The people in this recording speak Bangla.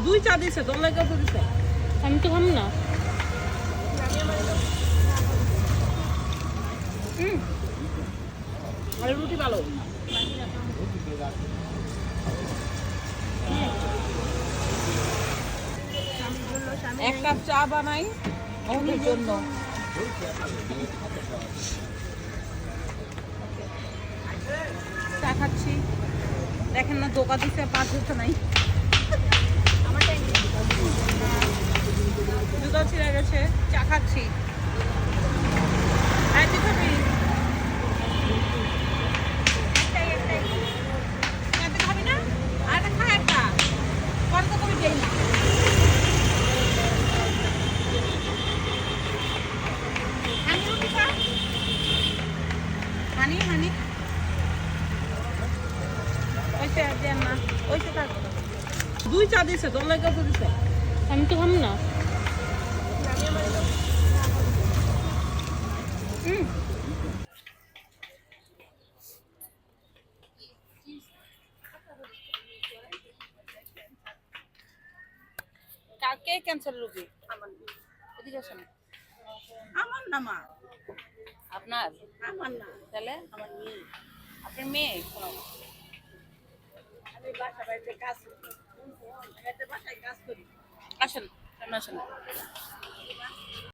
দুই চা দিছে, তোর লাগে কত দিছে? আমি তো খাম না। আরে রুটি ভালো। এক কাপ চা বানাই ওদের জন্য। চা খাচ্ছি, দেখেন না দোকা দিচ্ছে, পাঁচ হচ্ছে নাই, জুতো ছিঁড়ে গেছে। চা খাচ্ছি। আর তুই খাবি? তুই খাবি না? আর একটা খা, একটা কত করে দেই না। হানি রুটি খা, হানি হানি। ওইসে দেন না, ওইসে থাক। দুই চা দিছে, তোর লাগে কত দিছে? আমি তো খাম না। কে ক্যান্সার রোগী? এদিকে আসেন। আমার না মা। আপনার? আমার না। তাহলে আমার মেয়ে। আপনার মেয়ে? আমি বাসায় কাজ করি। বাসায় কাজ করি। আসেন, আসেন।